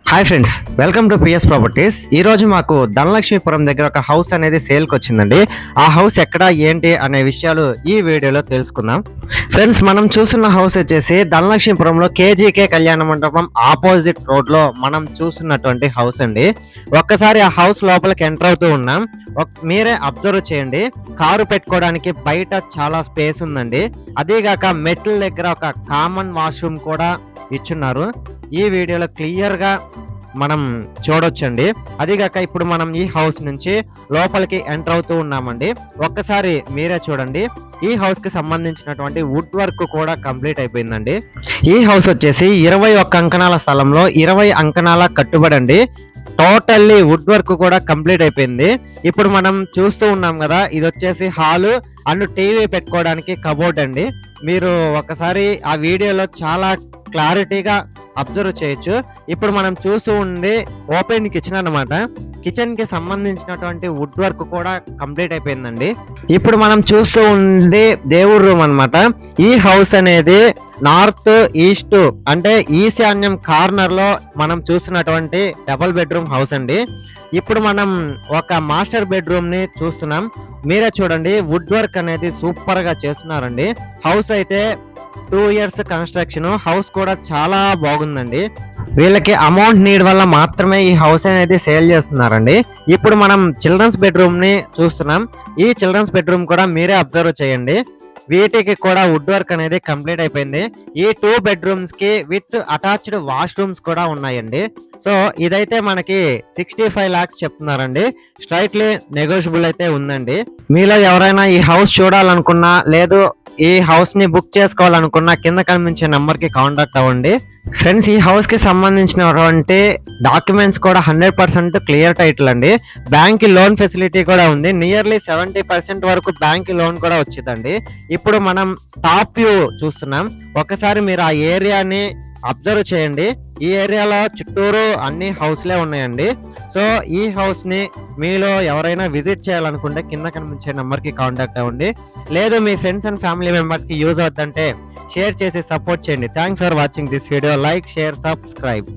Hi friends, welcome to PS properties. ఈ రోజు మాకు ధనలక్ష్మీపురం దగ్గర ఒక హౌస్ అనేది సేల్కి వచ్చిందండి. ఆ హౌస్ ఎక్కడ ఏంటి అనే విషయాలు ఈ వీడియోలో తెలుసుకుందాం. ఫ్రెండ్స్, మనం చూస్తున్న హౌస్ వచ్చేసి ధనలక్ష్మీపురంలో కేజీకే కళ్యాణ మండపం ఆపోజిట్ రోడ్లో మనం చూస్తున్నటువంటి హౌస్ అండి. ఒక్కసారి ఆ హౌస్ లోపలికి ఎంటర్ అవుతూ ఉన్నాం. మీరే అబ్జర్వ్ చేయండి. కారు పెట్టుకోవడానికి బయట చాలా స్పేస్ ఉందండి. అదేగాక మెట్ల దగ్గర ఒక కామన్ వాష్రూమ్ కూడా ఇచ్చున్నారు. ఈ వీడియోలో క్లియర్గా మనం చూడొచ్చండి. అదిగాక ఇప్పుడు మనం ఈ హౌస్ నుంచి లోపలికి ఎంటర్ అవుతూ ఉన్నామండి. ఒక్కసారి మీరే చూడండి. ఈ హౌస్ కి సంబంధించినటువంటి వుడ్ వర్క్ కూడా కంప్లీట్ అయిపోయిందండి. ఈ హౌస్ వచ్చేసి 21 అంకణాల స్థలంలో 20 అంకణాల కట్టుబడి అండి. టోటల్లీ వుడ్ వర్క్ కూడా కంప్లీట్ అయిపోయింది. ఇప్పుడు మనం చూస్తూ ఉన్నాం కదా, ఇది వచ్చేసి హాలు అండ్ టీవీ పెట్టుకోవడానికి కబోర్డ్ అండి. మీరు ఒకసారి ఆ వీడియోలో చాలా క్లారిటీగా అబ్జర్వ్ చేయొచ్చు. ఇప్పుడు మనం చూస్తూ ఉండే ఓపెన్ కిచెన్ అన్నమాట. కిచెన్ కి సంబంధించినటువంటి వుడ్ వర్క్ కూడా కంప్లీట్ అయిపోయిందండి. ఇప్పుడు మనం చూస్తూ ఉంది దేవుడి రూమ్ అన్నమాట. ఈ హౌస్ అనేది నార్త్ ఈస్ట్ అంటే ఈశాన్యం కార్నర్ లో మనం చూస్తున్నటువంటి డబుల్ బెడ్రూమ్ హౌస్ అండి. ఇప్పుడు మనం ఒక మాస్టర్ బెడ్రూమ్ ని చూస్తున్నాం. మీరే చూడండి, వుడ్ వర్క్ అనేది సూపర్ గా చేస్తున్నారండి. హౌస్ అయితే 2 years కన్స్ట్రక్షన్. హౌస్ కూడా చాలా బాగుందండి. వీళ్ళకి అమౌంట్ నీడ్ వల్ల మాత్రమే ఈ హౌస్ అనేది సేల్ చేస్తున్నారండి. ఇప్పుడు మనం చిల్డ్రన్స్ బెడ్రూమ్ ని చూస్తున్నాం. ఈ చిల్డ్రన్స్ బెడ్రూమ్ కూడా మీరే అబ్జర్వ్ చేయండి. వీటికి కూడా వుడ్ వర్క్ అనేది కంప్లీట్ అయిపోయింది. ఈ 2 bedrooms కి విత్ అటాచ్డ్ వాష్రూమ్స్ కూడా ఉన్నాయండి. సో ఇదైతే మనకి 65 lakhs చెప్తున్నారండి. స్ట్రైట్లీ నెగోషియబుల్ అయితే ఉందండి. మీలో ఎవరైనా ఈ హౌస్ చూడాలనుకున్నా లేదు ఈ హౌస్ ని బుక్ చేసుకోవాలనుకున్నా కింద కనిపించే నంబర్ కి కాంటాక్ట్ అవ్వండి. ఫ్రెండ్స్, ఈ హౌస్ కి సంబంధించినటువంటి డాక్యుమెంట్స్ కూడా 100% క్లియర్ టైటిల్ అండి. బ్యాంక్ లోన్ ఫెసిలిటీ కూడా ఉంది. నియర్లీ 70% వరకు బ్యాంక్ లోన్ కూడా వచ్చిందండి. ఇప్పుడు మనం టాప్ వ్యూ చూస్తున్నాం. ఒకసారి మీరు ఆ ఏరియాని అబ్జర్వ్ చేయండి. ఈ ఏరియాలో చుట్టూరు అన్ని హౌస్లే ఉన్నాయండి. సో ఈ హౌస్ ని మీలో ఎవరైనా విజిట్ చేయాలనుకుంటే కింద కనిపించే నెంబర్ కి కాంటాక్ట్ అవ్వండి. లేదు మీ ఫ్రెండ్స్ అండ్ ఫ్యామిలీ మెంబర్స్ కి యూజ్ అవుతుందంటే షేర్ చేసి సపోర్ట్ చేయండి. Thanks for watching this video. Like, share, subscribe.